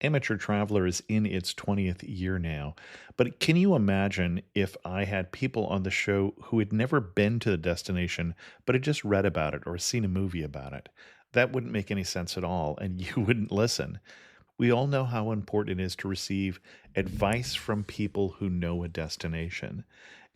Amateur Traveler is in its 20th year now, but can you imagine if I had people on the show who had never been to the destination, but had just read about it or seen a movie about it? That wouldn't make any sense at all, and you wouldn't listen. We all know how important it is to receive advice from people who know a destination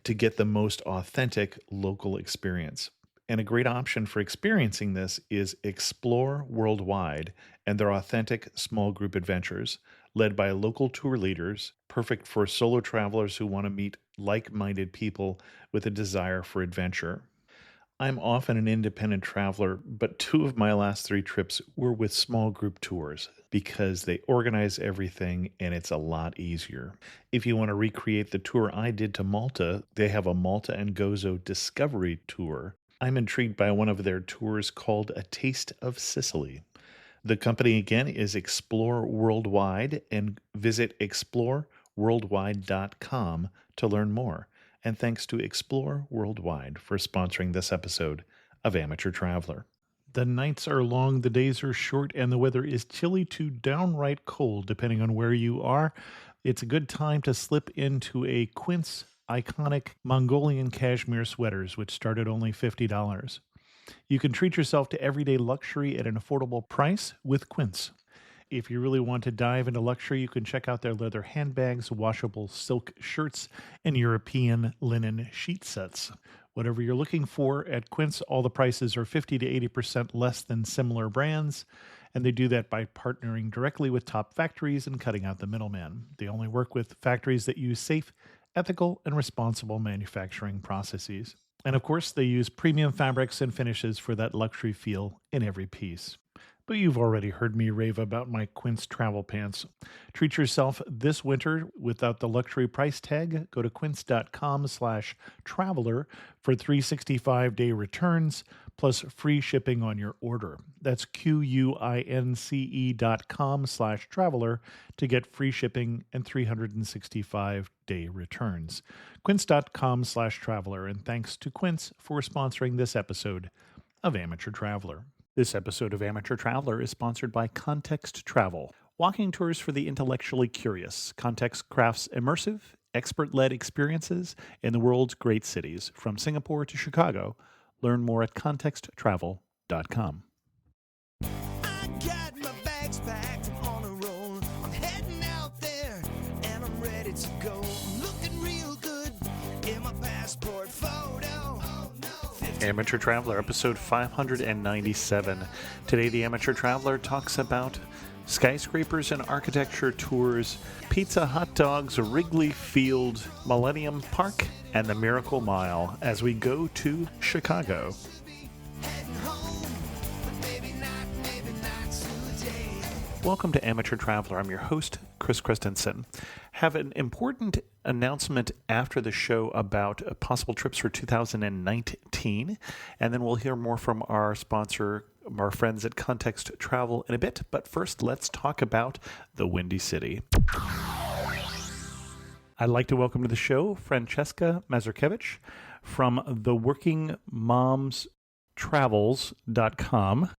to get the most authentic local experience. And a great option for experiencing this is Explore Worldwide and their authentic small group adventures, led by local tour leaders, perfect for solo travelers who want to meet like minded people with a desire for adventure. I'm often an independent traveler, but two of my last three trips were with small group tours because they organize everything and it's a lot easier. If you want to recreate the tour I did to Malta, they have a Malta and Gozo Discovery Tour. I'm intrigued by one of their tours called A Taste of Sicily. The company again is Explore Worldwide, and visit exploreworldwide.com to learn more. And thanks to Explore Worldwide for sponsoring this episode of Amateur Traveler. The nights are long, the days are short, and the weather is chilly to downright cold, depending on where you are. It's a good time to slip into a Quince iconic Mongolian cashmere sweaters, which start at only $50. You can treat yourself to everyday luxury at an affordable price with Quince. If you really want to dive into luxury, you can check out their leather handbags, washable silk shirts, and European linen sheet sets. Whatever you're looking for at Quince, all the prices are 50 to 80% less than similar brands, and they do that by partnering directly with top factories and cutting out the middleman. They only work with factories that use safe, ethical, and responsible manufacturing processes. And of course, they use premium fabrics and finishes for that luxury feel in every piece. But you've already heard me rave about my Quince travel pants. Treat yourself this winter without the luxury price tag. Go to quince.com/traveler for 365-day returns plus free shipping on your order. That's QUINCE.com/traveler to get free shipping and 365-day returns. Quince.com/traveler, and thanks to Quince for sponsoring this episode of Amateur Traveler. This episode of Amateur Traveler is sponsored by Context Travel, walking tours for the intellectually curious. Context crafts immersive, expert-led experiences in the world's great cities, from Singapore to Chicago. Learn more at contexttravel.com. I got my bags packed, I'm on a roll. I'm heading out there and I'm ready to go. I'm looking real good in my passport photo. Amateur Traveler, episode 597. Today, the Amateur Traveler talks about skyscrapers and architecture tours, pizza, hot dogs, Wrigley Field, Millennium Park, and the Miracle Mile as we go to Chicago. Welcome to Amateur Traveler. I'm your host, Chris Christensen. Have an important announcement after the show about possible trips for 2019, and then we'll hear more from our sponsor, our friends at Context Travel, in a bit. But first, let's talk about the Windy City. I'd like to welcome to the show Francesca Mazurkiewicz from theworkingmomstravels.com.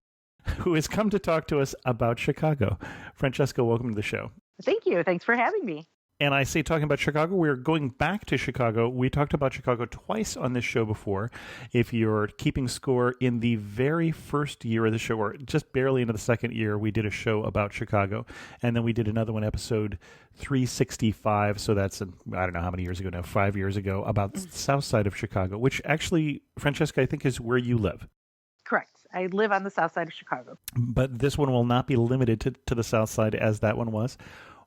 who has come to talk to us about Chicago. Francesca, welcome to the show. Thank you. Thanks for having me. And I say talking about Chicago, we're going back to Chicago. We talked about Chicago twice on this show before. If you're keeping score, in the very first year of the show, or just barely into the second year, we did a show about Chicago. And then we did another one, episode 365. So that's, I don't know how many years ago now, 5 years ago, about the south side of Chicago, which actually, Francesca, I think is where you live. Correct. I live on the south side of Chicago. But this one will not be limited to the south side as that one was.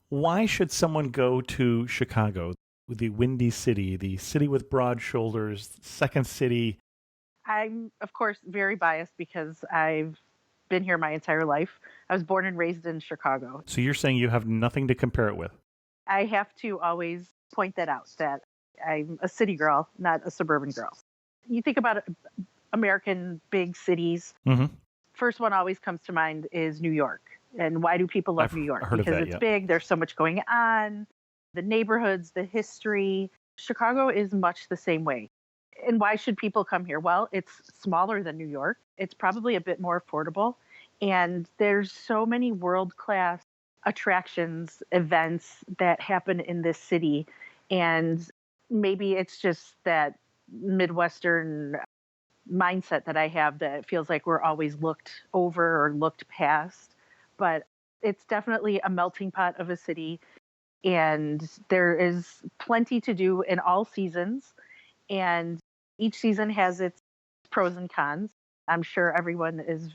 Why should someone go to Chicago, the Windy City, the city with broad shoulders, second city? I'm, of course, very biased because I've been here my entire life. I was born and raised in Chicago. So you're saying you have nothing to compare it with? I have to always point that out, that I'm a city girl, not a suburban girl. You think about American big cities. Mm-hmm. First one always comes to mind is New York. And why do people love New York? Because it's big. There's so much going on. The neighborhoods, the history. Chicago is much the same way. And why should people come here? Well, it's smaller than New York. It's probably a bit more affordable. And there's so many world-class attractions, events that happen in this city. And maybe it's just that Midwestern mindset that I have that feels like we're always looked over or looked past. But it's definitely a melting pot of a city. And there is plenty to do in all seasons. And each season has its pros and cons. I'm sure everyone is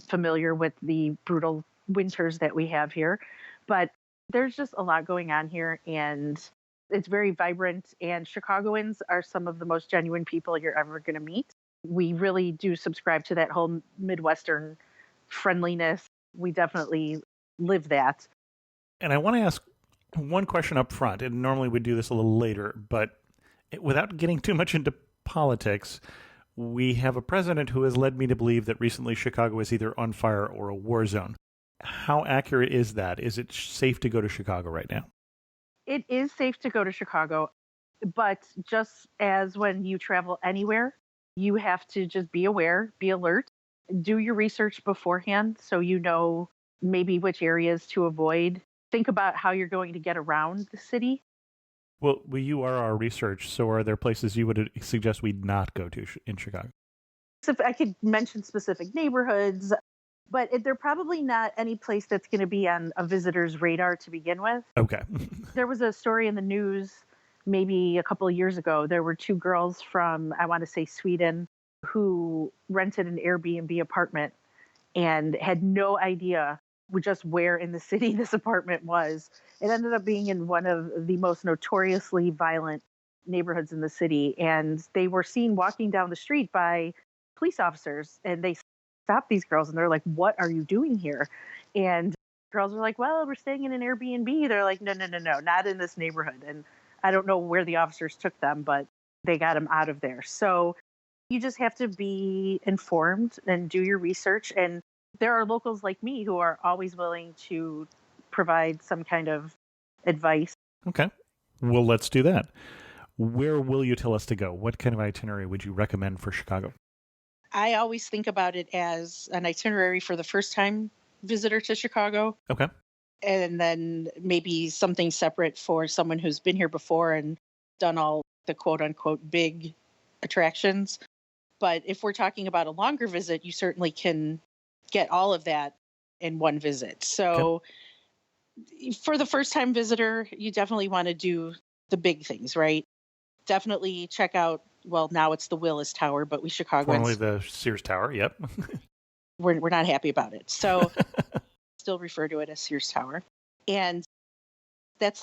familiar with the brutal winters that we have here, but there's just a lot going on here, and it's very vibrant. And Chicagoans are some of the most genuine people you're ever going to meet. We really do subscribe to that whole Midwestern friendliness. We definitely live that. And I want to ask one question up front, and normally we do this a little later, but without getting too much into politics, we have a president who has led me to believe that recently Chicago is either on fire or a war zone. How accurate is that? Is it safe to go to Chicago right now? It is safe to go to Chicago, but just as when you travel anywhere, you have to just be aware, be alert, do your research beforehand so you know maybe which areas to avoid. Think about how you're going to get around the city. Well, you are our research, so are there places you would suggest we not go to in Chicago? So if I could mention specific neighborhoods, but they're probably not any place that's going to be on a visitor's radar to begin with. Okay. There was a story in the news maybe a couple of years ago. There were two girls from, I want to say, Sweden, who rented an Airbnb apartment and had no idea just where in the city this apartment was. It ended up being in one of the most notoriously violent neighborhoods in the city. And they were seen walking down the street by police officers, and they stopped these girls and they're like, "What are you doing here?" And girls were like, "Well, we're staying in an Airbnb." They're like, no, not in this neighborhood. And I don't know where the officers took them, but they got them out of there. So you just have to be informed and do your research. And there are locals like me who are always willing to provide some kind of advice. Okay. Well, let's do that. Where will you tell us to go? What kind of itinerary would you recommend for Chicago? I always think about it as an itinerary for the first time visitor to Chicago. Okay. And then maybe something separate for someone who's been here before and done all the quote unquote big attractions. But if we're talking about a longer visit, you certainly can get all of that in one visit. So for the first time visitor, you definitely want to do the big things, right? Definitely check out, well, now it's the Willis Tower, but we Chicagoans... Formerly the Sears Tower, yep. we're not happy about it. So still refer to it as Sears Tower. And that's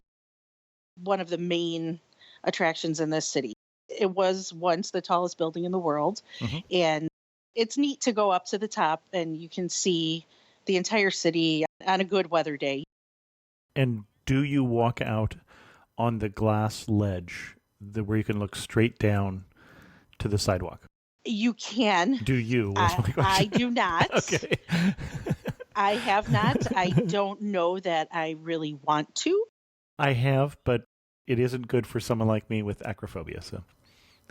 one of the main attractions in this city. It was once the tallest building in the world. Mm-hmm. And it's neat to go up to the top and you can see the entire city on a good weather day. And do you walk out on the glass ledge where you can look straight down to the sidewalk? You can. Do you? I do not. Okay. I have not. I don't know that I really want to. I have, but it isn't good for someone like me with acrophobia. So.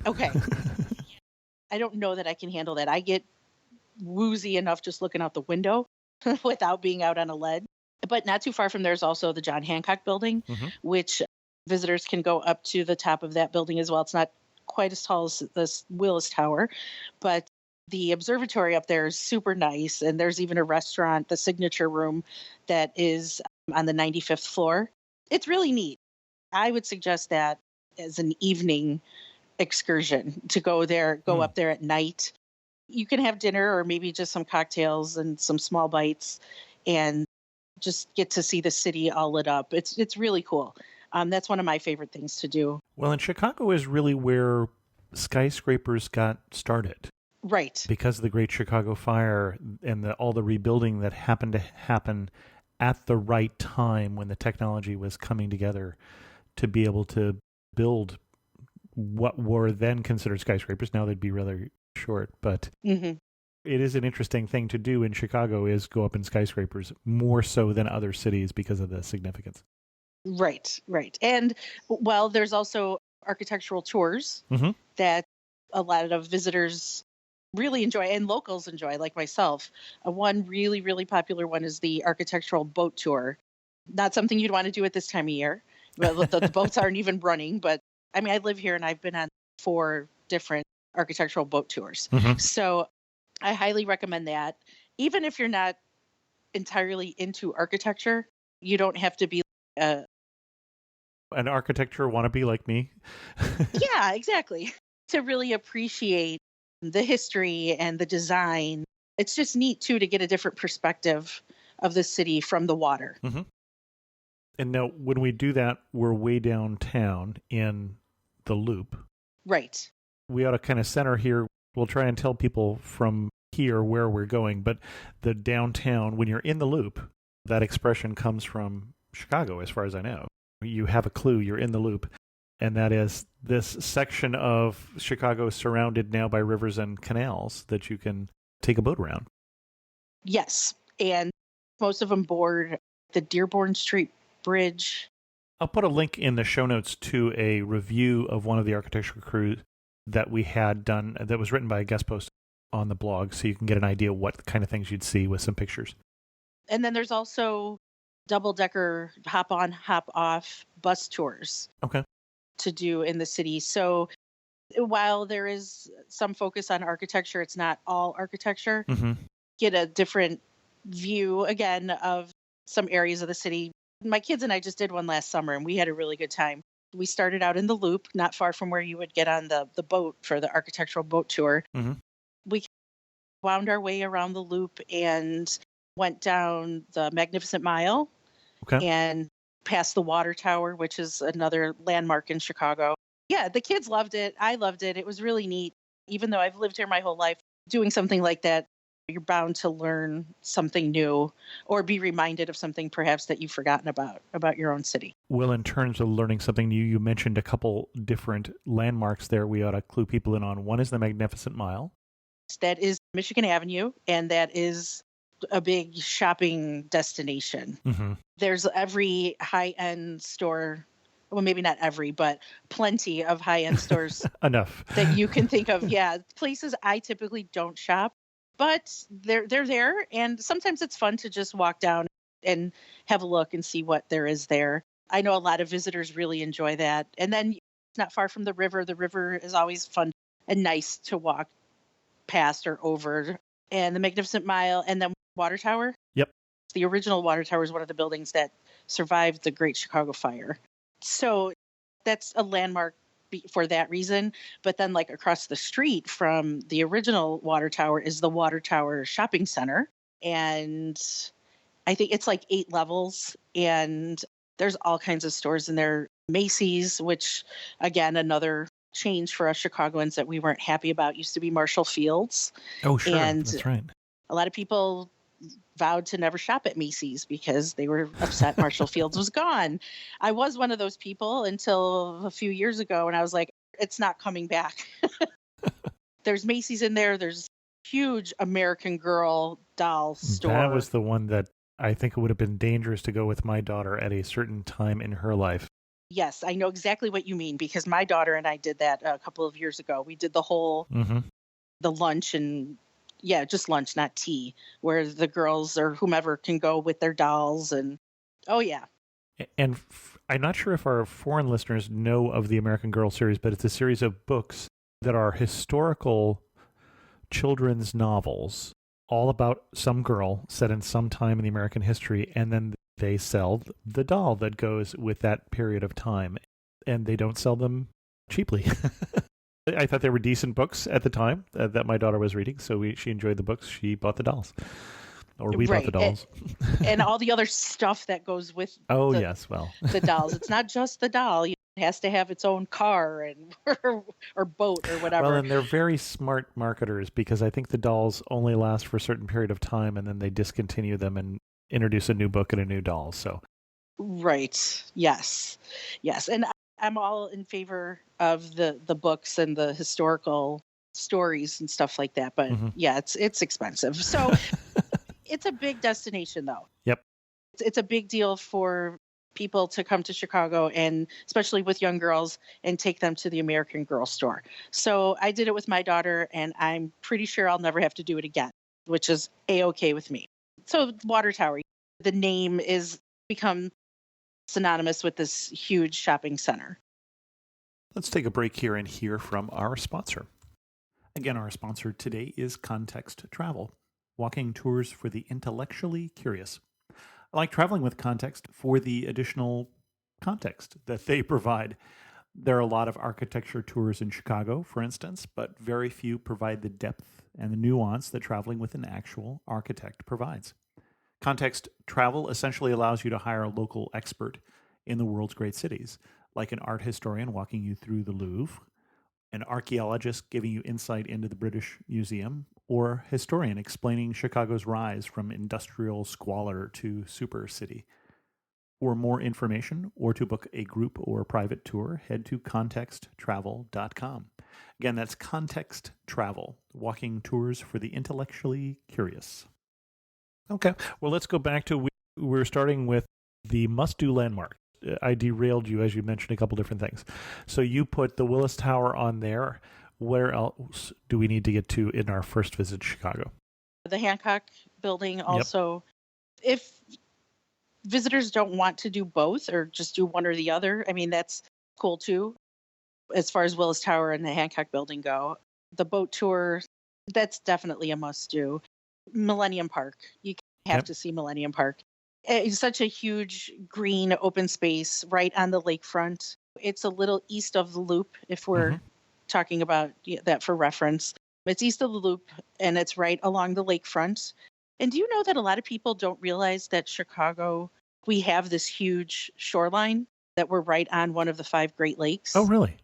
Okay. I don't know that I can handle that. I get woozy enough just looking out the window without being out on a ledge. But not too far from there is also the John Hancock building, mm-hmm. which visitors can go up to the top of that building as well. It's not quite as tall as this Willis Tower, but the observatory up there is super nice. And there's even a restaurant, the Signature Room, that is on the 95th floor. It's really neat. I would suggest that as an evening excursion to go there, go up there at night. You can have dinner or maybe just some cocktails and some small bites and just get to see the city all lit up. It's really cool. That's one of my favorite things to do. Well, and Chicago is really where skyscrapers got started. Right. Because of the Great Chicago Fire and all the rebuilding that happened to happen at the right time when the technology was coming together to be able to build what were then considered skyscrapers. Now they'd be rather short, but mm-hmm. It is an interesting thing to do in Chicago is go up in skyscrapers more so than other cities because of the significance. Right. And, well, there's also architectural tours mm-hmm. that a lot of visitors really enjoy and locals enjoy, like myself. One really, really popular one is the architectural boat tour. Not something you'd want to do at this time of year. Well, the boats aren't even running, but I mean, I live here and I've been on 4 different architectural boat tours. So I highly recommend that. Even if you're not entirely into architecture, you don't have to be an architecture wannabe like me. Yeah, exactly. To really appreciate the history and the design. It's just neat too to get a different perspective of the city from the water. And now when we do that, we're way downtown in the Loop. Right. We ought to kind of center here. We'll try and tell people from here where we're going, but the downtown, when you're in the Loop, that expression comes from Chicago, as far as I know. You have a clue, you're in the Loop. And that is this section of Chicago surrounded now by rivers and canals that you can take a boat around. Yes. And most of them board the Dearborn Street Bridge. I'll put a link in the show notes to a review of one of the architectural crews that we had done that was written by a guest post on the blog, so you can get an idea what kind of things you'd see with some pictures. And then there's also double-decker hop-on, hop-off bus tours. Okay. To do in the city. So while there is some focus on architecture, it's not all architecture. Get a different view, again, of some areas of the city. My kids and I just did one last summer, and we had a really good time. We started out in the Loop, not far from where you would get on the boat for the architectural boat tour. We wound our way around the Loop and went down the Magnificent Mile and past the Water Tower, which is another landmark in Chicago. Yeah, the kids loved it. I loved it. It was really neat. Even though I've lived here my whole life, doing something like that, you're bound to learn something new or be reminded of something perhaps that you've forgotten about your own city. Well, in terms of learning something new, you mentioned a couple different landmarks there we ought to clue people in on. One is the Magnificent Mile. That is Michigan Avenue, and that is a big shopping destination. There's every high-end store, well, maybe not every, but plenty of high-end stores enough that you can think of. Yeah, places I typically don't shop, but they're there, and sometimes it's fun to just walk down and have a look and see what there is there. I know a lot of visitors really enjoy that. And then it's not far from the river. The river is always fun and nice to walk past or over. And the Magnificent Mile, and then Water Tower. Yep. The original Water Tower is one of the buildings that survived the Great Chicago Fire. So that's a landmark for that reason. But then like across the street from the original Water Tower is the Water Tower Shopping Center. And I think it's like 8 levels, and there's all kinds of stores in there. Macy's, which again, another change for us Chicagoans that we weren't happy about, used to be Marshall Fields. Oh, sure. And that's right. A lot of people vowed to never shop at Macy's because they were upset Marshall Fields was gone. I was one of those people until a few years ago, and I was like, it's not coming back. There's Macy's in there. There's huge American Girl doll store. That was the one that I think it would have been dangerous to go with my daughter at a certain time in her life. Yes, I know exactly what you mean, because my daughter and I did that a couple of years ago. We did the whole, the lunch and, just lunch, not tea, where the girls or whomever can go with their dolls. And, oh, yeah. And I'm not sure if our foreign listeners know of the American Girl series, but it's a series of books that are historical children's novels, all about some girl set in some time in the American history, and then they sell the doll that goes with that period of time, and they don't sell them cheaply. I thought they were decent books at the time that my daughter was reading, so she enjoyed the books. She bought the dolls. Or we bought the dolls. And all the other stuff that goes with the dolls. It's not just the doll. It has to have its own car and or boat or whatever. Well, and they're very smart marketers, because I think the dolls only last for a certain period of time, and then they discontinue them and introduce a new book and a new doll. So, right. Yes. And I'm all in favor of the books and the historical stories and stuff like that. But it's expensive. So it's a big destination, though. Yep. It's a big deal for people to come to Chicago, and especially with young girls, and take them to the American Girl store. So I did it with my daughter, and I'm pretty sure I'll never have to do it again, which is A-okay with me. So Water Tower, the name is become synonymous with this huge shopping center. Let's take a break here and hear from our sponsor. Again, our sponsor today is Context Travel, walking tours for the intellectually curious. I like traveling with Context for the additional context that they provide. There are a lot of architecture tours in Chicago, for instance, but very few provide the depth and the nuance that traveling with an actual architect provides. Context Travel essentially allows you to hire a local expert in the world's great cities, like an art historian walking you through the Louvre, an archaeologist giving you insight into the British Museum, or a historian explaining Chicago's rise from industrial squalor to super city. For more information or to book a group or private tour, head to contexttravel.com. Again, that's Context Travel, walking tours for the intellectually curious. Okay, well, let's go back to, we're starting with the must-do landmark. I derailed you as you mentioned a couple different things. So you put the Willis Tower on there. Where else do we need to get to in our first visit to Chicago? The Hancock building also. Yep. If visitors don't want to do both or just do one or the other, I mean, that's cool too. As far as Willis Tower and the Hancock building go, the boat tour, that's definitely a must do. Millennium Park. You have to see Millennium Park. It's such a huge green open space right on the lakefront. It's a little east of the Loop, if we're talking about that for reference. It's east of the Loop, and it's right along the lakefront. And do you know that a lot of people don't realize that Chicago, we have this huge shoreline, that we're right on one of the 5 Great Lakes? Oh, really?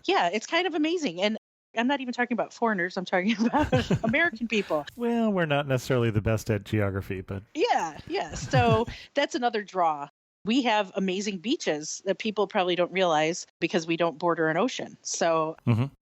Yeah, it's kind of amazing. And I'm not even talking about foreigners. I'm talking about American people. Well, we're not necessarily the best at geography, but... Yeah. So that's another draw. We have amazing beaches that people probably don't realize because we don't border an ocean. So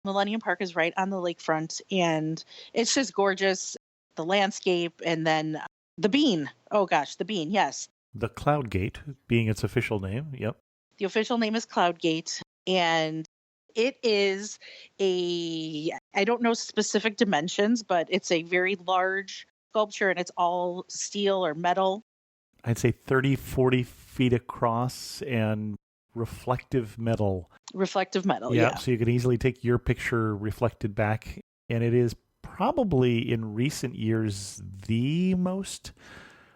Millennium Park is right on the lakefront, and it's just gorgeous. The landscape, and then the Bean. Oh, gosh, the Bean, yes. The Cloud Gate being its official name, yep. The official name is Cloud Gate, and it is I don't know specific dimensions, but it's a very large sculpture, and it's all steel or metal. I'd say 30, 40 feet across and reflective metal. Reflective metal, yeah. So you can easily take your picture reflected back, and it is probably in recent years the most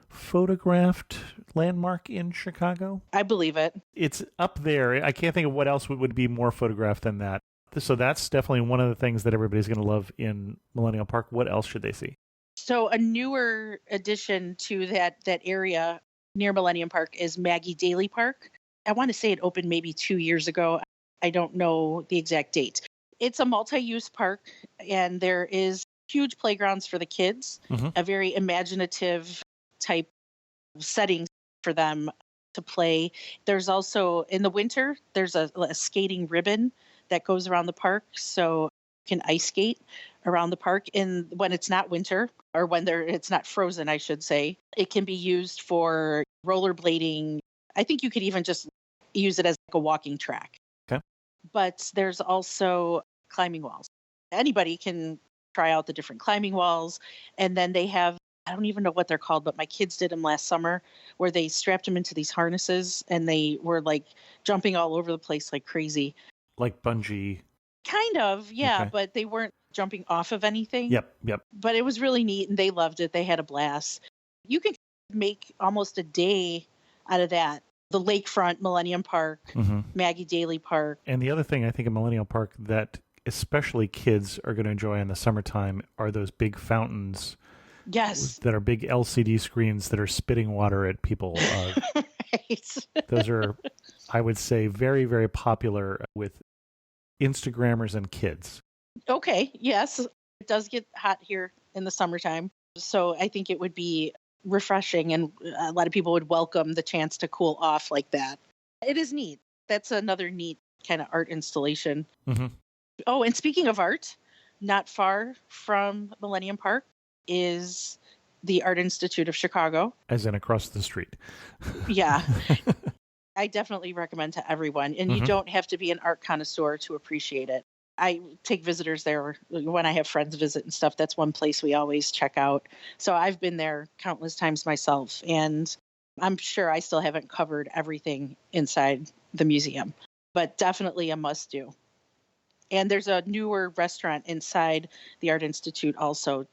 photographed landmark in Chicago. I believe it. It's up there. I can't think of what else would be more photographed than that. So that's definitely one of the things that everybody's going to love in Millennium Park. What else should they see? So a newer addition to that area near Millennium Park is Maggie Daley Park. I want to say it opened maybe 2 years ago. I don't know the exact date. It's a multi-use park, and there is huge playgrounds for the kids, a very imaginative type of setting for them to play. There's also, in the winter, there's a skating ribbon that goes around the park, so you can ice skate around the park. And when it's not winter, or when it's not frozen, I should say, it can be used for rollerblading. I think you could even just use it as like a walking track. Okay. But there's also climbing walls. Anybody can try out the different climbing walls. And then they have, I don't even know what they're called, but my kids did them last summer, where they strapped them into these harnesses and they were like jumping all over the place like crazy. Like bungee. Kind of, yeah, okay. But they weren't jumping off of anything. Yep. But it was really neat, and they loved it. They had a blast. You can make almost a day out of that. The lakefront, Millennium Park, Maggie Daley Park. And the other thing I think in Millennium Park that especially kids are going to enjoy in the summertime are those big fountains. Yes. That are big LCD screens that are spitting water at people. Right. Those are, I would say, very, very popular with Instagrammers and kids. Okay, yes. It does get hot here in the summertime. So I think it would be refreshing, and a lot of people would welcome the chance to cool off like that. It is neat. That's another neat kind of art installation. Oh, and speaking of art, not far from Millennium Park is the Art Institute of Chicago. As in across the street. Yeah. I definitely recommend to everyone. And you don't have to be an art connoisseur to appreciate it. I take visitors there when I have friends visit and stuff. That's one place we always check out. So I've been there countless times myself. And I'm sure I still haven't covered everything inside the museum, but definitely a must do. And there's a newer restaurant inside the Art Institute also,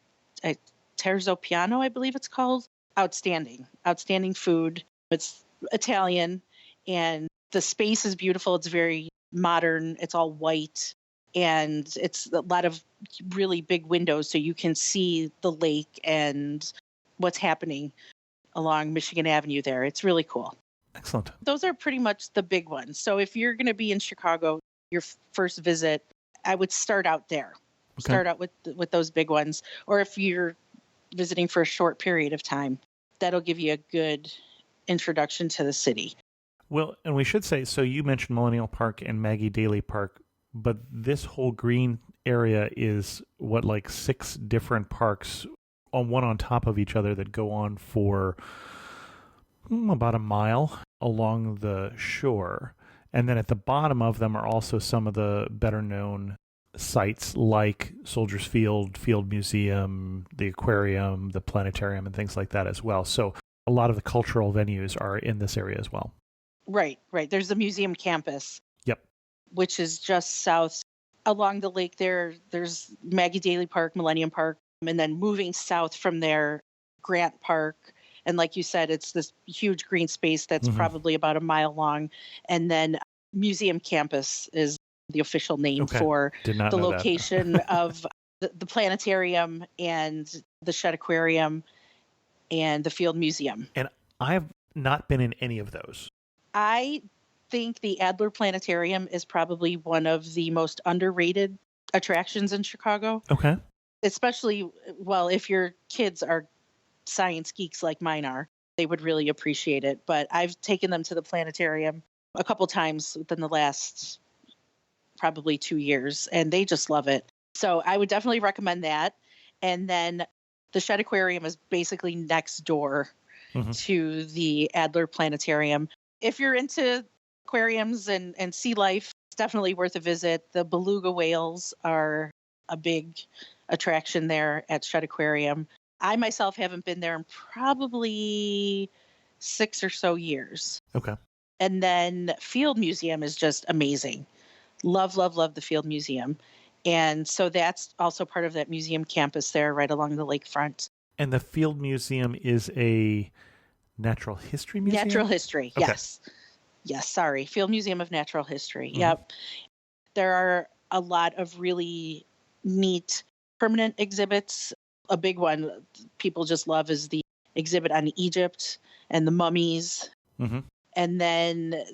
uh, Terzo Piano, I believe it's called. Outstanding, outstanding food. It's Italian, and the space is beautiful. It's very modern. It's all white, and it's a lot of really big windows, so you can see the lake and what's happening along Michigan Avenue there. It's really cool. Excellent. Those are pretty much the big ones. So if you're going to be in Chicago, your first visit, I would start out there. Okay. Start out with those big ones. Or if you're visiting for a short period of time, that'll give you a good introduction to the city. Well, and we should say, so you mentioned Millennial Park and Maggie Daley Park, but this whole green area is like 6 different parks one on top of each other that go on for about a mile along the shore. And then at the bottom of them are also some of the better known sites like Soldiers Field, Field Museum, the aquarium, the planetarium, and things like that as well. So a lot of the cultural venues are in this area as well. Right. There's the museum campus. Yep. Which is just south along the lake there. There's Maggie Daley Park, Millennium Park, and then moving south from there, Grant Park. And like you said, it's this huge green space that's probably about a mile long. And then Museum Campus is the official name for the location of the planetarium and the Shedd Aquarium and the Field Museum. And I've not been in any of those. I think the Adler Planetarium is probably one of the most underrated attractions in Chicago. Okay. Especially, well, if your kids are science geeks like mine are, they would really appreciate it. But I've taken them to the planetarium a couple times within the last probably 2 years, and they just love it. So I would definitely recommend that. And then the Shedd Aquarium is basically next door to the Adler Planetarium. If you're into aquariums and sea life, it's definitely worth a visit. The beluga whales are a big attraction there at Shedd Aquarium. I myself haven't been there in probably 6 or so years. Okay. And then Field Museum is just amazing. Love the Field Museum. And so that's also part of that museum campus there right along the lakefront. And the Field Museum is a natural history museum? Natural history, okay. Yes. Yes, sorry. Field Museum of Natural History. Yep. There are a lot of really neat permanent exhibits. A big one people just love is the exhibit on Egypt and the mummies. And then,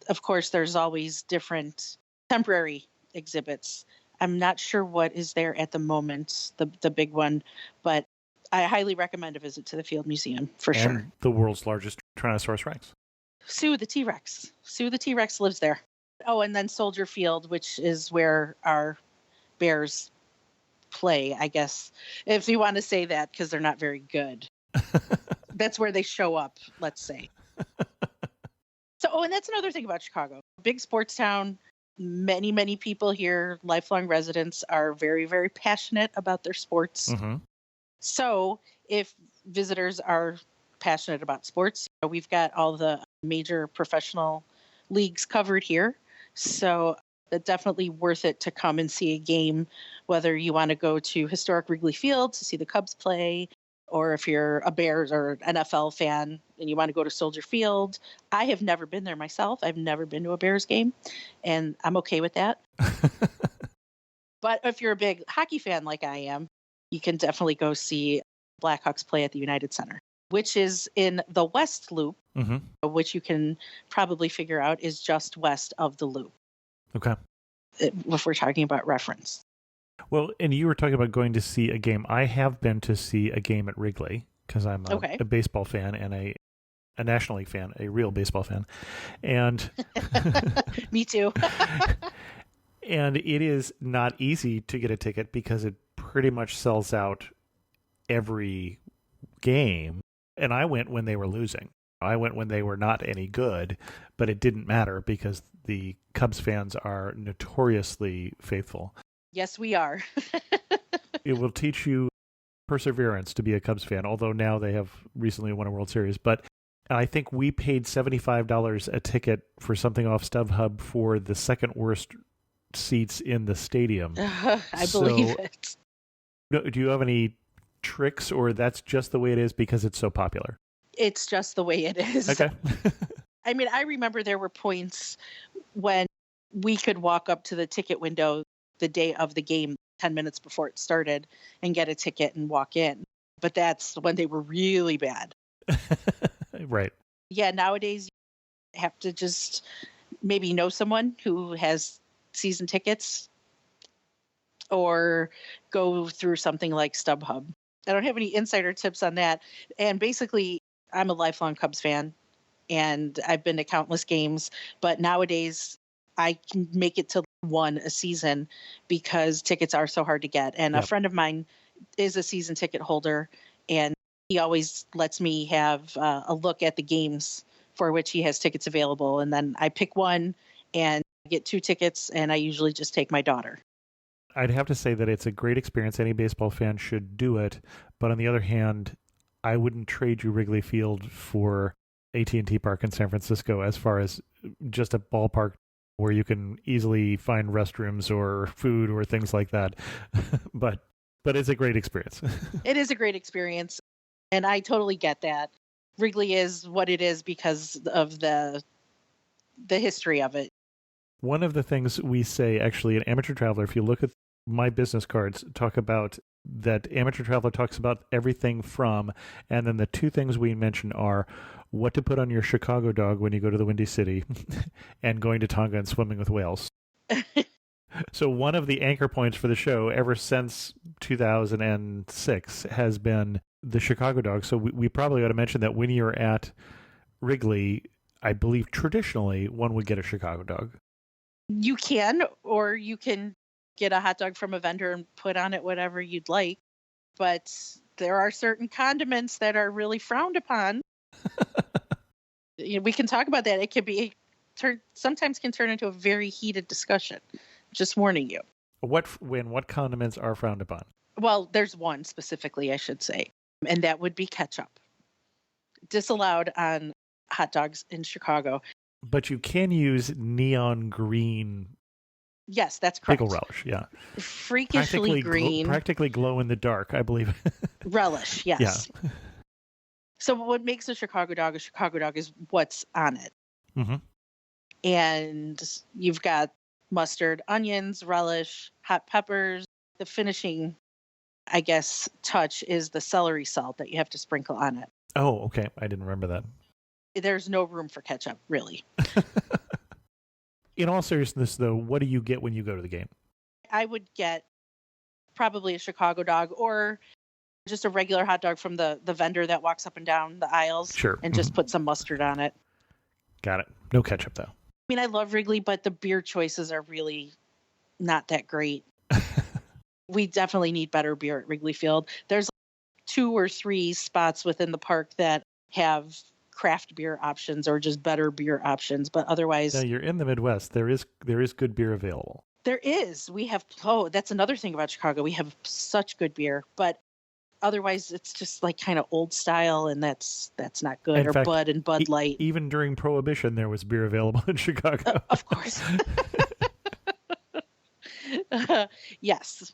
of course, there's always different temporary exhibits. I'm not sure what is there at the moment, the big one, but I highly recommend a visit to the Field Museum for sure. The world's largest Tyrannosaurus Rex. Sue the T-Rex. Sue the T-Rex lives there. Oh, and then Soldier Field, which is where our bears play, I guess, if you want to say that, because they're not very good. That's where they show up, let's say. So, and that's another thing about Chicago. Big sports town. Many people here, lifelong residents, are very, very passionate about their sports. So if visitors are passionate about sports, we've got all the major professional leagues covered here. So it's definitely worth it to come and see a game, whether you want to go to historic Wrigley Field to see the Cubs play, or if you're a Bears or NFL fan and you want to go to Soldier Field. I have never been there myself. I've never been to a Bears game, and I'm okay with that. But if you're a big hockey fan like I am, you can definitely go see Blackhawks play at the United Center, which is in the West Loop, which you can probably figure out is just west of the Loop. Okay. If we're talking about reference. Well, and you were talking about going to see a game. I have been to see a game at Wrigley because I'm a baseball fan and a National League fan, a real baseball fan. And me too. And it is not easy to get a ticket because it pretty much sells out every game. And I went when they were losing. I went when they were not any good, but it didn't matter because the Cubs fans are notoriously faithful. Yes, we are. It will teach you perseverance to be a Cubs fan, although now they have recently won a World Series. But I think we paid $75 a ticket for something off StubHub for the second worst seats in the stadium. I believe it. Do you have any tricks, or that's just the way it is because it's so popular? It's just the way it is. Okay. I mean, I remember there were points when we could walk up to the ticket window the day of the game, 10 minutes before it started, and get a ticket and walk in. But that's when they were really bad. Right. Yeah, nowadays you have to just maybe know someone who has season tickets or go through something like StubHub. I don't have any insider tips on that. And basically, I'm a lifelong Cubs fan, and I've been to countless games. But nowadays, I can make it to one a season because tickets are so hard to get. And a friend of mine is a season ticket holder, and he always lets me have a look at the games for which he has tickets available. And then I pick one and get 2 tickets, and I usually just take my daughter. I'd have to say that it's a great experience. Any baseball fan should do it. But on the other hand, I wouldn't trade you Wrigley Field for AT&T Park in San Francisco as far as just a ballpark where you can easily find restrooms or food or things like that. but it's a great experience. It is a great experience. And I totally get that. Wrigley is what it is because of the history of it. One of the things we say, actually, in Amateur Traveler, if you look at my business cards, talk about that Amateur Traveler talks about everything from, and then the 2 things we mention are what to put on your Chicago dog when you go to the Windy City and going to Tonga and swimming with whales. So one of the anchor points for the show ever since 2006 has been the Chicago dog. So we probably ought to mention that when you're at Wrigley, I believe traditionally one would get a Chicago dog. You can, or you can get a hot dog from a vendor and put on it whatever you'd like. But there are certain condiments that are really frowned upon. We can talk about that. It can be sometimes can turn into a very heated discussion. Just warning you. What condiments are frowned upon? Well, there's one specifically, I should say, and that would be ketchup. Disallowed on hot dogs in Chicago. But you can use neon green. Yes, that's correct. Pickle relish, yeah. Freakishly green. Practically glow in the dark, I believe. Relish, yes. Yeah. So what makes a Chicago dog is what's on it. Mm-hmm. And you've got mustard, onions, relish, hot peppers. The finishing, I guess, touch is the celery salt that you have to sprinkle on it. Oh, okay. I didn't remember that. There's no room for ketchup, really. In all seriousness, though, what do you get when you go to the game? I would get probably a Chicago dog or just a regular hot dog from the vendor that walks up and down the aisles. Sure. And just put some mustard on it. Got it. No ketchup, though. I mean, I love Wrigley, but the beer choices are really not that great. We definitely need better beer at Wrigley Field. There's 2 or 3 spots within the park that have craft beer options or just better beer options, but otherwise... Yeah, you're in the Midwest. There is good beer available. There is. We have... Oh, that's another thing about Chicago. We have such good beer, but otherwise it's just like kind of old style, and that's not good. In fact, Bud and Bud Light. Even during Prohibition, there was beer available in Chicago. Of course. Yes.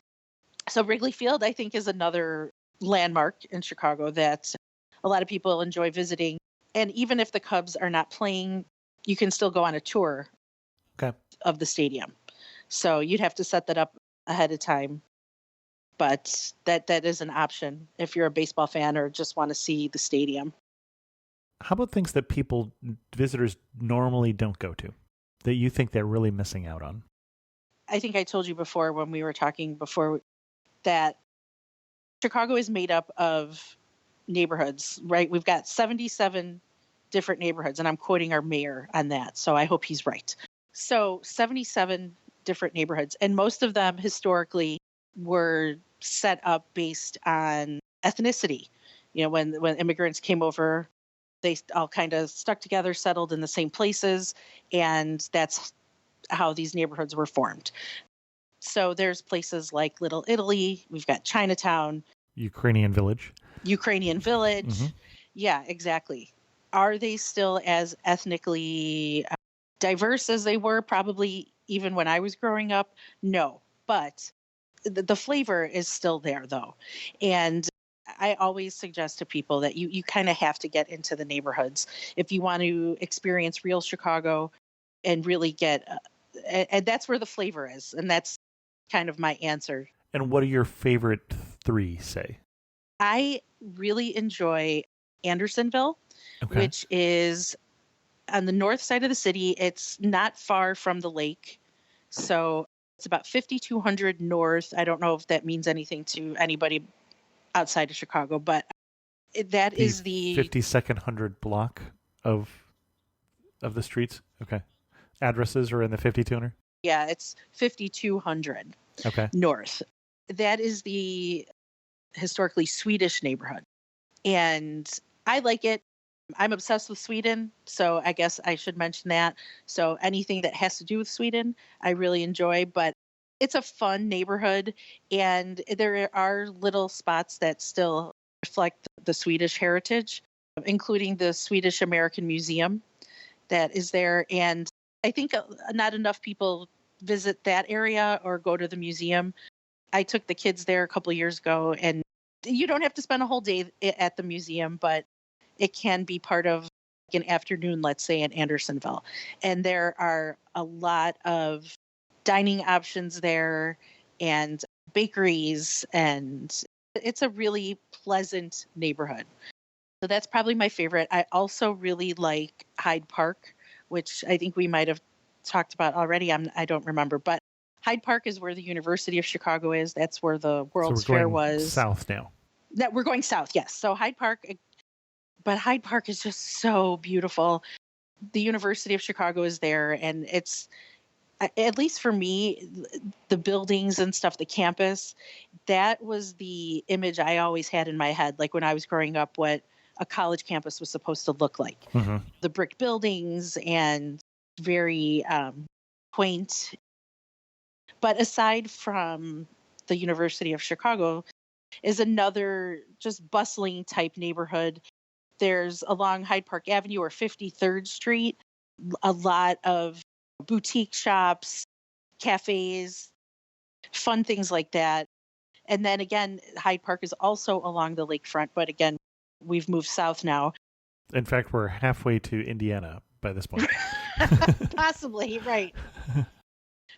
So Wrigley Field, I think, is another landmark in Chicago that a lot of people enjoy visiting. And even if the Cubs are not playing, you can still go on a tour of the stadium. So you'd have to set that up ahead of time. But that is an option if you're a baseball fan or just want to see the stadium. How about things that visitors normally don't go to, that you think they're really missing out on? I think I told you before when we were talking before that Chicago is made up of neighborhoods, right? We've got 77 different neighborhoods, and I'm quoting our mayor on that, so I hope he's right. So 77 different neighborhoods, and most of them historically were set up based on ethnicity. You know, when immigrants came over, they all kind of stuck together, settled in the same places, and that's how these neighborhoods were formed. So there's places like Little Italy, we've got Chinatown. Ukrainian Village. Mm-hmm. Yeah, exactly. Are they still as ethnically diverse as they were probably even when I was growing up? No, but the flavor is still there though. And I always suggest to people that you kind of have to get into the neighborhoods if you want to experience real Chicago and really get, and that's where the flavor is. And that's kind of my answer. And what are your favorite three, say? I really enjoy Andersonville, which is on the north side of the city. It's not far from the lake. So it's about 5,200 north. I don't know if that means anything to anybody outside of Chicago, but that is the 52nd hundred block of the streets. Okay. Addresses are in the 5,200? Yeah, it's 5,200 north. That is the historically Swedish neighborhood. And I like it. I'm obsessed with Sweden, so I guess I should mention that. So anything that has to do with Sweden, I really enjoy, but it's a fun neighborhood, and there are little spots that still reflect the Swedish heritage, including the Swedish American Museum that is there. And I think not enough people visit that area or go to the museum. I took the kids there a couple of years ago, and you don't have to spend a whole day at the museum, but it can be part of an afternoon, let's say, in Andersonville. And there are a lot of dining options there and bakeries, and it's a really pleasant neighborhood. So that's probably my favorite. I also really like Hyde Park, which I think we might have talked about already. I don't remember, but Hyde Park is where the University of Chicago is. That's where the World's Fair was. South now. That we're going south, yes. So Hyde Park, but Hyde Park is just so beautiful. The University of Chicago is there, and it's, at least for me, the buildings and stuff, the campus, that was the image I always had in my head, like when I was growing up, what a college campus was supposed to look like. Mm-hmm. The brick buildings and very quaint. But aside from the University of Chicago is another just bustling type neighborhood. There's along Hyde Park Avenue or 53rd Street, a lot of boutique shops, cafes, fun things like that. And then again, Hyde Park is also along the lakefront, but again, we've moved south now. In fact, we're halfway to Indiana by this point. Possibly, right.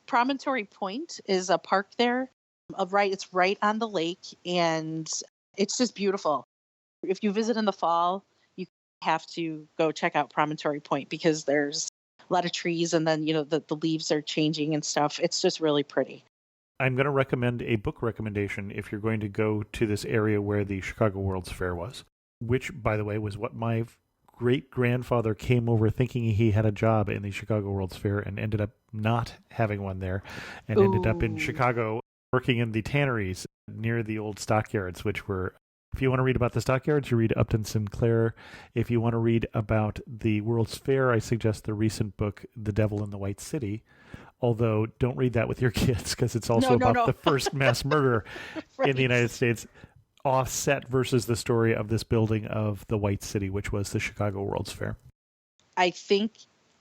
Promontory Point is a park there. It's right on the lake, and it's just beautiful. If you visit in the fall, you have to go check out Promontory Point because there's a lot of trees, and then the leaves are changing and stuff. It's just really pretty. I'm going to recommend a book recommendation if you're going to go to this area where the Chicago World's Fair was, which, by the way, was what my great-grandfather came over thinking he had a job in the Chicago World's Fair and ended up not having one there, and ended up in Chicago working in the tanneries near the old stockyards, which were, if you want to read about the stockyards, you read Upton Sinclair. If you want to read about the World's Fair, I suggest the recent book, The Devil in the White City, although don't read that with your kids because it's also about the first mass murder right. in the United States, offset versus the story of this building of the White City, which was the Chicago World's Fair. I think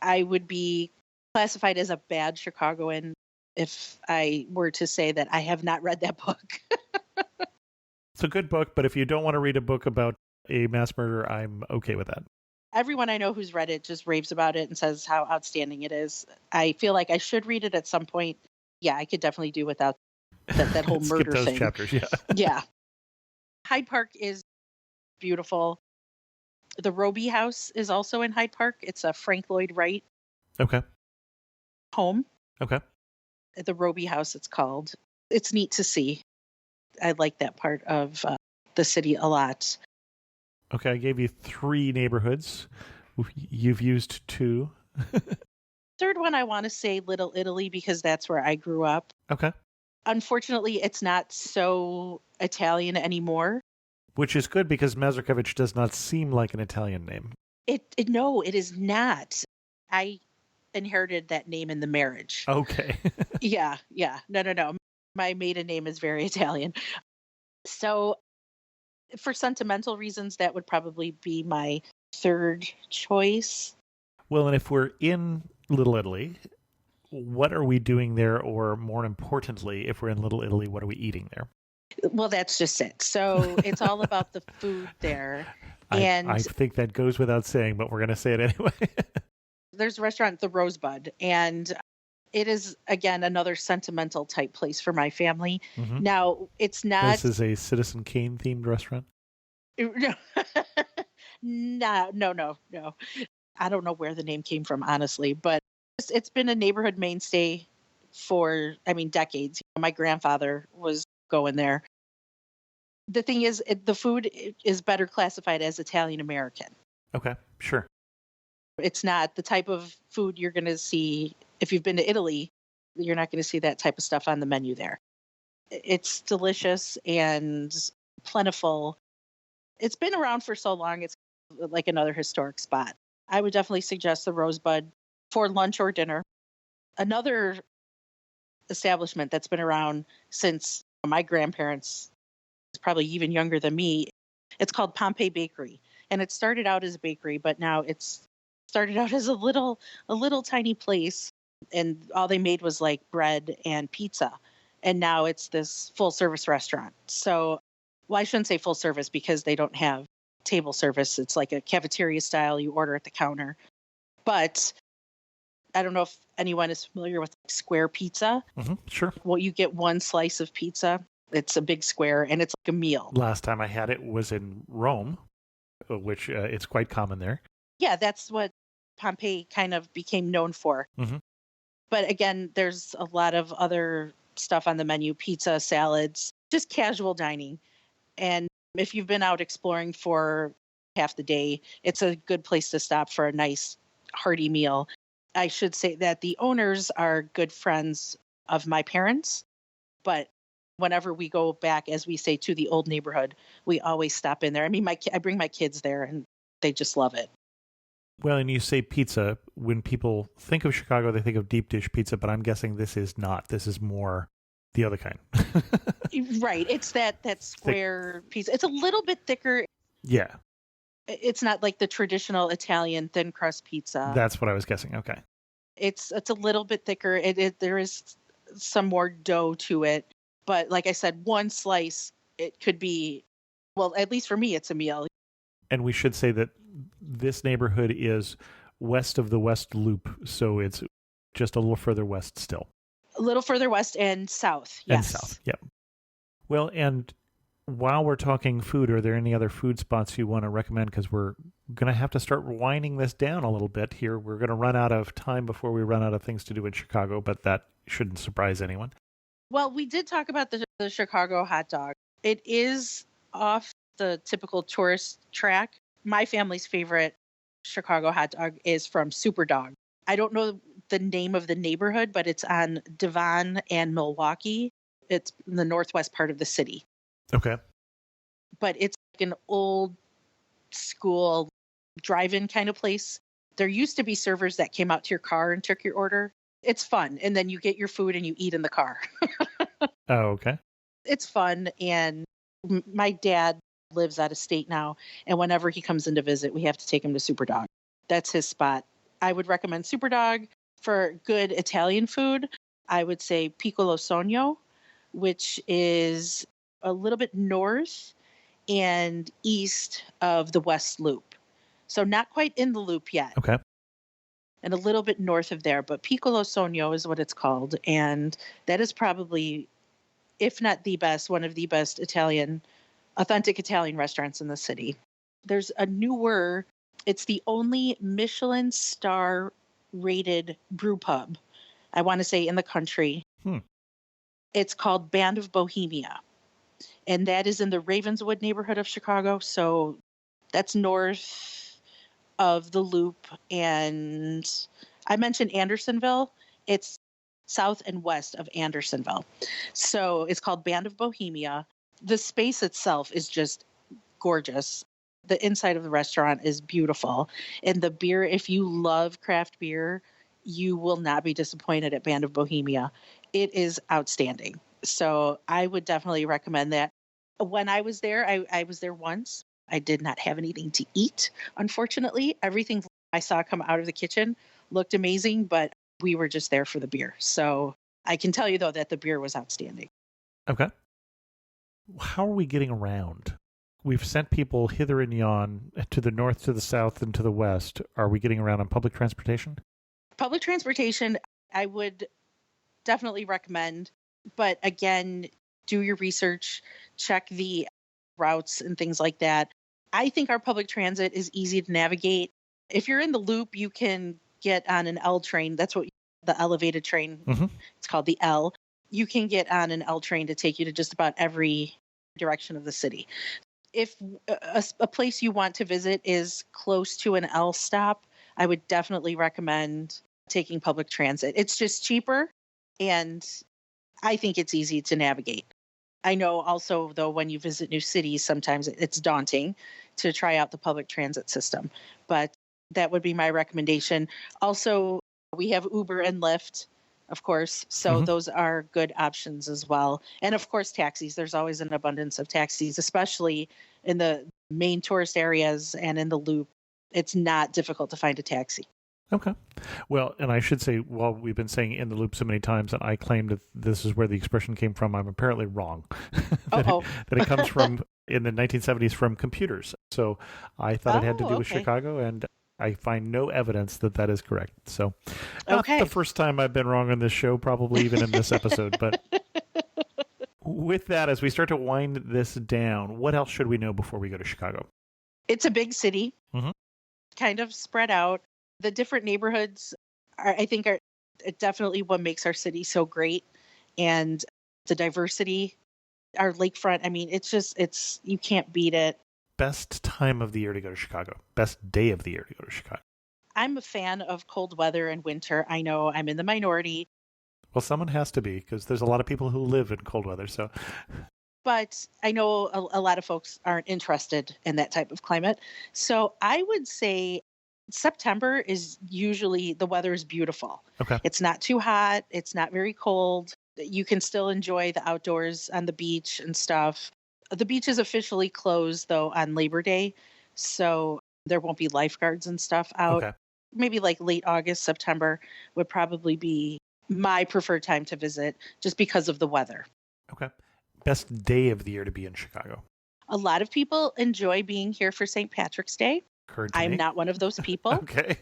I would be classified as a bad Chicagoan if I were to say that I have not read that book. It's a good book, but if you don't want to read a book about a mass murder, I'm okay with that. Everyone I know who's read it just raves about it and says how outstanding it is. I feel like I should read it at some point. Yeah, I could definitely do without that whole murder those thing. Chapters, yeah. Yeah. Hyde Park is beautiful. The Roby House is also in Hyde Park. It's a Frank Lloyd Wright home. Okay. The Roby House, it's called. It's neat to see. I like that part of the city a lot. Okay, I gave you 3 neighborhoods. You've used 2. Third one, I want to say Little Italy because that's where I grew up. Okay. Unfortunately, it's not so Italian anymore. Which is good because Mazurkiewicz does not seem like an Italian name. No, it is not. I inherited that name in the marriage. Okay. Yeah. No. My maiden name is very Italian. So for sentimental reasons, that would probably be my third choice. Well, and if we're in Little Italy, what are we doing there? Or more importantly, if we're in Little Italy, what are we eating there? Well, that's just it. So it's all about the food there. And I think that goes without saying, but we're going to say it anyway. there's a restaurant, the Rosebud, and it is, again, another sentimental type place for my family. Mm-hmm. Now, it's not... This is a Citizen Kane themed restaurant? No. I don't know where the name came from, honestly, but it's been a neighborhood mainstay for, decades. My grandfather was going there. The thing is, the food is better classified as Italian American. Okay, sure. It's not the type of food you're going to see. If you've been to Italy, you're not going to see that type of stuff on the menu there. It's delicious and plentiful. It's been around for so long, it's like another historic spot. I would definitely suggest the Rosebud for lunch or dinner. Another establishment that's been around since my grandparents, is probably even younger than me, it's called Pompeii Bakery. And it started out as a bakery, but now it's started out as a little tiny place. And all they made was like bread and pizza. And now it's this full service restaurant. So, well, I shouldn't say full service because they don't have table service. It's like a cafeteria style. You order at the counter. But I don't know if anyone is familiar with square pizza. Mm-hmm, sure. Well, you get one slice of pizza. It's a big square and it's like a meal. Last time I had it was in Rome, which it's quite common there. Yeah, that's what Pompeii kind of became known for. Mm-hmm. But again, there's a lot of other stuff on the menu, pizza, salads, just casual dining. And if you've been out exploring for half the day, it's a good place to stop for a nice hearty meal. I should say that the owners are good friends of my parents, but whenever we go back, as we say, to the old neighborhood, we always stop in there. I bring my kids there and they just love it. Well, and you say pizza, when people think of Chicago, they think of deep dish pizza, but I'm guessing this is not. This is more the other kind. Right. It's that square pizza. It's a little bit thicker. Yeah. It's not like the traditional Italian thin crust pizza. That's what I was guessing. Okay. It's a little bit thicker. There is some more dough to it. But like I said, one slice, it could be, well, at least for me, it's a meal. And we should say that this neighborhood is west of the West Loop, so it's just a little further west still. A little further west and south, yes. And south, yep. Well, and while we're talking food, are there any other food spots you want to recommend? Because we're going to have to start winding this down a little bit here. We're going to run out of time before we run out of things to do in Chicago, but that shouldn't surprise anyone. Well, we did talk about the Chicago hot dog. It is off the typical tourist track. My family's favorite Chicago hot dog is from Superdog. I don't know the name of the neighborhood, but it's on Devon and Milwaukee. It's in the northwest part of the city. Okay. But it's like an old school drive-in kind of place. There used to be servers that came out to your car and took your order. It's fun. And then you get your food and you eat in the car. Oh, okay. It's fun. And my dad lives out of state now. And whenever he comes in to visit, we have to take him to Superdog. That's his spot. I would recommend Superdog. For good Italian food, I would say Piccolo Sogno, which is a little bit north and east of the West Loop. So not quite in the loop yet. Okay. And a little bit north of there, but Piccolo Sogno is what it's called. And that is probably, if not the best, one of the best authentic Italian restaurants in the city. There's a newer, it's the only Michelin star rated brew pub, I want to say, in the country. It's called Band of Bohemia. And that is in the Ravenswood neighborhood of Chicago. So that's north of the Loop. And I mentioned Andersonville. It's south and west of Andersonville. So it's called Band of Bohemia. The space itself is just gorgeous. The inside of the restaurant is beautiful. And the beer, if you love craft beer, you will not be disappointed at Band of Bohemia. It is outstanding. So I would definitely recommend that. When I was there, I was there once. I did not have anything to eat, unfortunately. Everything I saw come out of the kitchen looked amazing, but we were just there for the beer. So I can tell you, though, that the beer was outstanding. Okay. How are we getting around? We've sent people hither and yon, to the north, to the south, and to the west. Are we getting around on public transportation? Public transportation, I would definitely recommend. But again, do your research, check the routes and things like that. I think our public transit is easy to navigate. If you're in the loop, you can get on an L train. That's what the elevated train, It's called the L. You can get on an L train to take you to just about every direction of the city. If a place you want to visit is close to an L stop, I would definitely recommend taking public transit. It's just cheaper, and I think it's easy to navigate. I know also, though, when you visit new cities, sometimes it's daunting to try out the public transit system, but that would be my recommendation. Also, we have Uber and Lyft, of course, so those are good options as well. And of course, taxis. There's always an abundance of taxis, especially in the main tourist areas and in the loop. It's not difficult to find a taxi. Okay. Well, and I should say, while we've been saying in the loop so many times, and I claim that this is where the expression came from, I'm apparently wrong. that it comes from, in the 1970s, from computers. So I thought it had to do with Chicago, and I find no evidence that that is correct. So not the first time I've been wrong on this show, probably even in this episode. But with that, as we start to wind this down, what else should we know before we go to Chicago? It's a big city, kind of spread out. The different neighborhoods, I think, are definitely what makes our city so great. And the diversity, our lakefront, I mean, you can't beat it. Best time of the year to go to Chicago? Best day of the year to go to Chicago? I'm a fan of cold weather and winter. I know I'm in the minority. Well, someone has to be, because there's a lot of people who live in cold weather. So, but I know a lot of folks aren't interested in that type of climate. So I would say September is usually, the weather is beautiful. Okay. It's not too hot. It's not very cold. You can still enjoy the outdoors on the beach and stuff. The beach is officially closed, though, on Labor Day. So there won't be lifeguards and stuff out. Okay. Maybe like late August, September would probably be my preferred time to visit, just because of the weather. Okay. Best day of the year to be in Chicago? A lot of people enjoy being here for St. Patrick's Day. I'm not one of those people. Okay.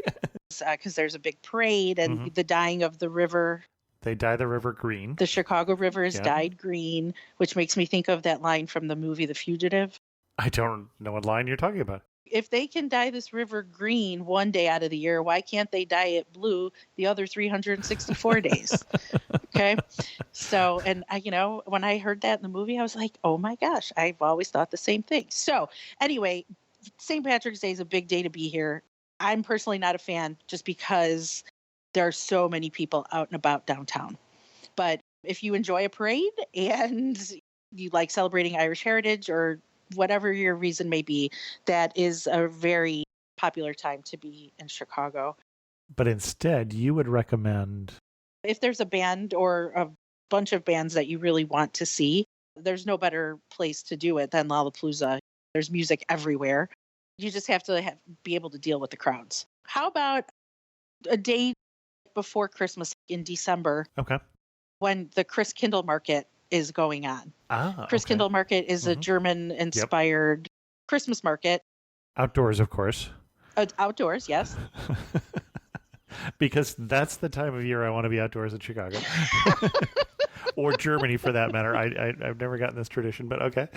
Because there's a big parade and the dyeing of the river. They dye the river green. The Chicago River is dyed green, which makes me think of that line from the movie The Fugitive. I don't know what line you're talking about. If they can dye this river green one day out of the year, why can't they dye it blue the other 364 days? Okay. So, and when I heard that in the movie, I was like, oh my gosh, I've always thought the same thing. So anyway, St. Patrick's Day is a big day to be here. I'm personally not a fan, just because there are so many people out and about downtown. But if you enjoy a parade and you like celebrating Irish heritage, or whatever your reason may be, that is a very popular time to be in Chicago. But instead, you would recommend, if there's a band or a bunch of bands that you really want to see, there's no better place to do it than Lollapalooza. There's music everywhere. You just have to be able to deal with the crowds. How about a day before Christmas in December? Okay. When the Christkindl Market is going on. Christkindl Market is a German-inspired Christmas market. Outdoors, of course. Outdoors, yes. Because that's the time of year I want to be outdoors in Chicago. Or Germany, for that matter. I've never gotten this tradition, but okay.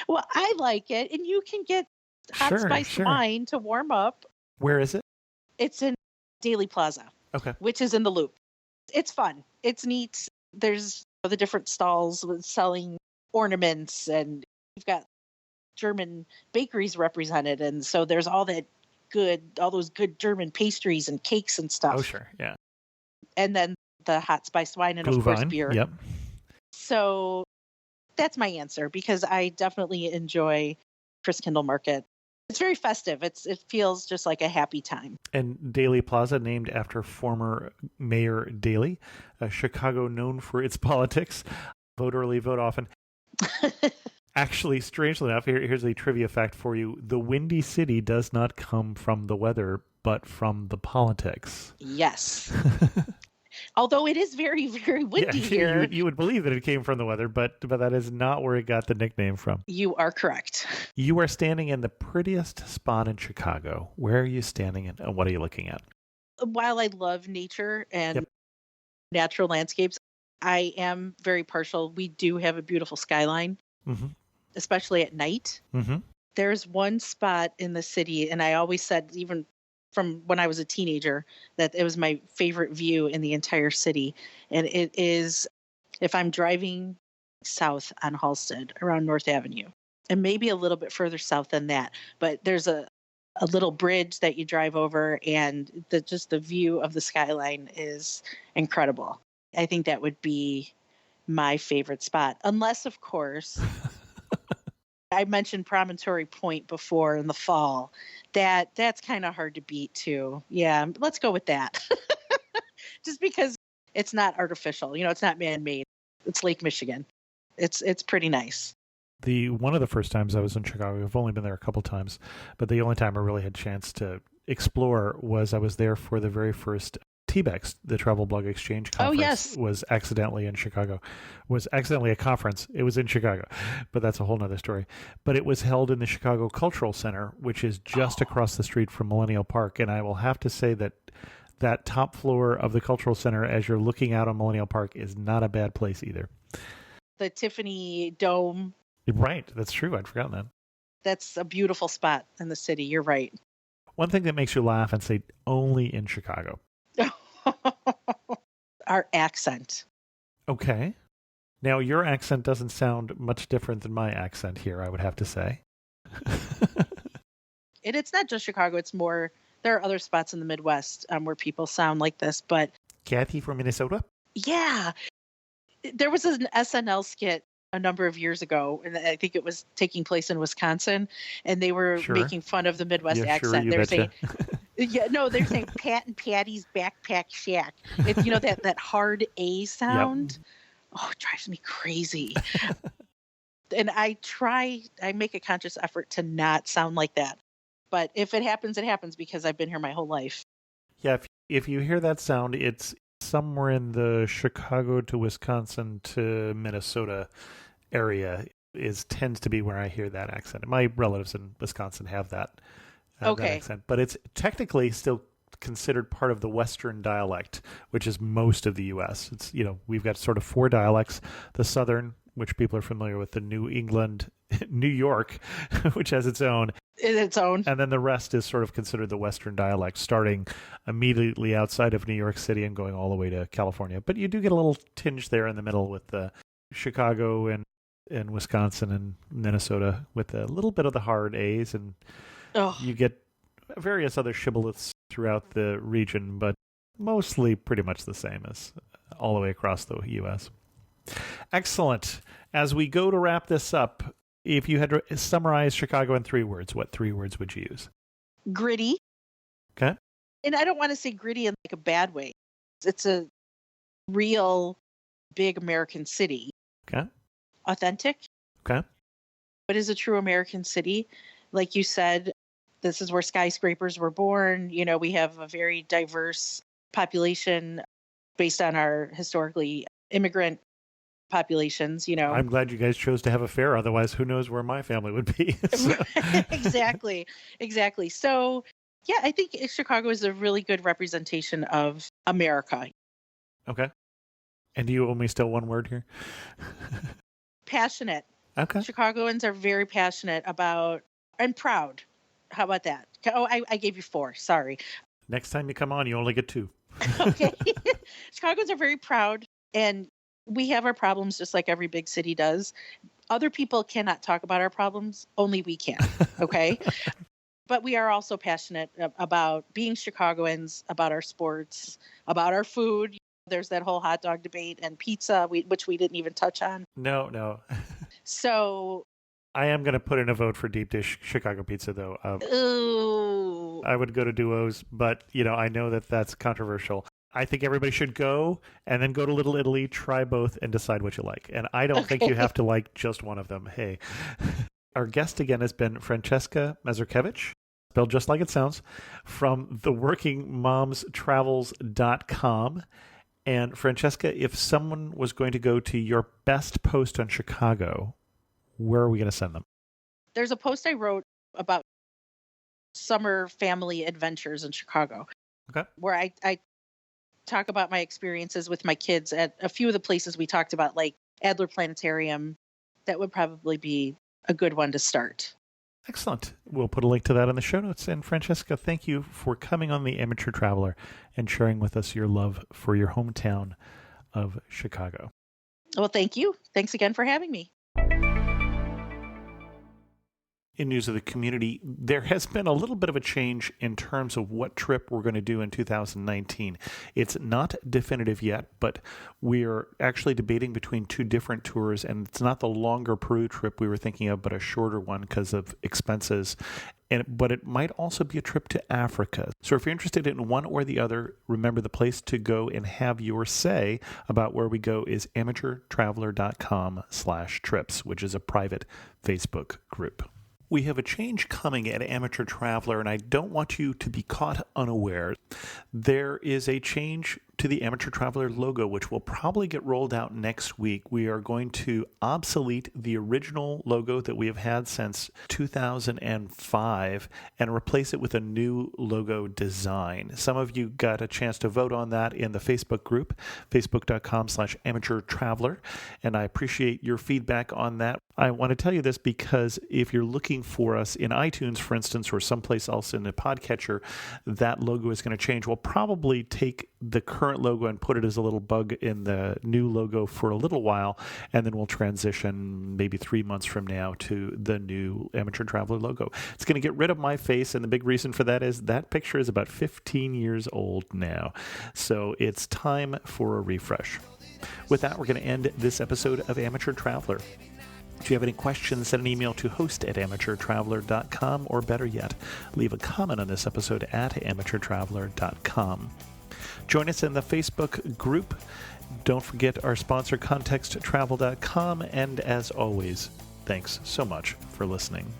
Well, I like it. And you can get hot spiced wine to warm up. Where is it? It's in Daly Plaza. Okay. Which is in the Loop. It's fun. It's neat. There's the different stalls with selling ornaments, and you've got German bakeries represented. And so there's all those good German pastries and cakes and stuff. Oh, sure. Yeah. And then the hot spiced wine and, Blue of course, Vine. beer. Yep. So that's my answer, because I definitely enjoy Christkindl Market. It's very festive. It feels just like a happy time. And Daly Plaza, named after former Mayor Daley, Chicago known for its politics. Vote early, vote often. Actually, strangely enough, here's a trivia fact for you. The Windy City does not come from the weather, but from the politics. Yes. Although it is very, very windy here. You would believe that it came from the weather, but that is not where it got the nickname from. You are correct. You are standing in the prettiest spot in Chicago. Where are you standing and what are you looking at? While I love nature and natural landscapes, I am very partial. We do have a beautiful skyline, especially at night. There's one spot in the city, and I always said, even from when I was a teenager, that it was my favorite view in the entire city. And it is, if I'm driving south on Halsted around North Avenue, and maybe a little bit further south than that, but there's a little bridge that you drive over, and just the view of the skyline is incredible. I think that would be my favorite spot, unless, of course, I mentioned Promontory Point before in the fall. That's kind of hard to beat too. Yeah, let's go with that. Just because it's not artificial, it's not man-made. It's Lake Michigan. It's pretty nice. One of the first times I was in Chicago, I've only been there a couple times, but the only time I really had a chance to explore was I was there for the very first TBEX, the Travel Blog Exchange Conference. Oh, yes. Was accidentally in Chicago. Was accidentally a conference. It was in Chicago, but that's a whole nother story. But it was held in the Chicago Cultural Center, which is just across the street from Millennial Park. And I will have to say that top floor of the Cultural Center, as you're looking out on Millennial Park, is not a bad place either. The Tiffany Dome. Right. That's true. I'd forgotten that. That's a beautiful spot in the city. You're right. One thing that makes you laugh and say only in Chicago. Our accent. Okay. Now, your accent doesn't sound much different than my accent here, I would have to say. It's not just Chicago. It's more, there are other spots in the Midwest where people sound like this, but... Kathy from Minnesota? Yeah. There was an SNL skit a number of years ago, and I think it was taking place in Wisconsin, and they were making fun of the Midwest accent. They were saying... they're saying Pat and Patty's Backpack Shack. It's, that hard A sound. Yep. Oh, it drives me crazy. And I make a conscious effort to not sound like that. But if it happens, it happens because I've been here my whole life. Yeah, if you hear that sound, it's somewhere in the Chicago to Wisconsin to Minnesota area tends to be where I hear that accent. My relatives in Wisconsin have that. That accent. But it's technically still considered part of the Western dialect, which is most of the U.S. It's, we've got sort of four dialects: the Southern, which people are familiar with, the New England, New York, which has its own. And then the rest is sort of considered the Western dialect, starting immediately outside of New York City and going all the way to California. But you do get a little tinge there in the middle with the Chicago and Wisconsin and Minnesota with a little bit of the hard A's, and you get various other shibboleths throughout the region, but mostly pretty much the same as all the way across the U.S. Excellent. As we go to wrap this up, if you had to summarize Chicago in 3 words, what 3 words would you use? Gritty. Okay. And I don't want to say gritty in like a bad way. It's a real big American city. Okay. Authentic. Okay. What is a true American city? Like you said, this is where skyscrapers were born. We have a very diverse population based on our historically immigrant populations. I'm glad you guys chose to have a fair. Otherwise, who knows where my family would be. Exactly. So, yeah, I think Chicago is a really good representation of America. Okay. And do you owe me still one word here? Passionate. Okay. Chicagoans are very passionate about and proud. How about that? Oh, I gave you 4. Sorry. Next time you come on, you only get 2. Okay. Chicagoans are very proud, and we have our problems just like every big city does. Other people cannot talk about our problems. Only we can. Okay. But we are also passionate about being Chicagoans, about our sports, about our food. There's that whole hot dog debate and pizza, which we didn't even touch on. No. So I am going to put in a vote for deep dish Chicago pizza, though. Ooh. I would go to Duos, but I know that that's controversial. I think everybody should go and then go to Little Italy, try both, and decide what you like. And I don't think you have to like just one of them. Hey. Our guest again has been Francesca Mazurkiewicz, spelled just like it sounds, from theworkingmomstravels.com. And Francesca, if someone was going to go to your best post on Chicago, where are we going to send them? There's a post I wrote about summer family adventures in Chicago, where I talk about my experiences with my kids at a few of the places we talked about, like Adler Planetarium. That would probably be a good one to start. Excellent. We'll put a link to that in the show notes. And Francesca, thank you for coming on The Amateur Traveler and sharing with us your love for your hometown of Chicago. Well, thank you. Thanks again for having me. In news of the community, there has been a little bit of a change in terms of what trip we're going to do in 2019. It's not definitive yet, but we're actually debating between two different tours, and it's not the longer Peru trip we were thinking of, but a shorter one because of expenses. But it might also be a trip to Africa. So if you're interested in one or the other, remember the place to go and have your say about where we go is amateurtraveler.com/trips, which is a private Facebook group. We have a change coming at Amateur Traveler, and I don't want you to be caught unaware. There is a change to the Amateur Traveler logo, which will probably get rolled out next week. We are going to obsolete the original logo that we have had since 2005 and replace it with a new logo design. Some of you got a chance to vote on that in the Facebook group, facebook.com/amateurtraveler, and I appreciate your feedback on that. I want to tell you this because if you're looking for us in iTunes, for instance, or someplace else in the podcatcher, that logo is going to change. We'll probably take the current logo and put it as a little bug in the new logo for a little while, and then we'll transition maybe 3 months from now to the new Amateur Traveler logo. It's going to get rid of my face, and the big reason for that is that picture is about 15 years old now. So it's time for a refresh. With that, we're going to end this episode of Amateur Traveler. If you have any questions, send an email to host@amateurtraveler.com, or better yet, leave a comment on this episode at amateurtraveler.com. Join us in the Facebook group. Don't forget our sponsor, contexttravel.com. And as always, thanks so much for listening.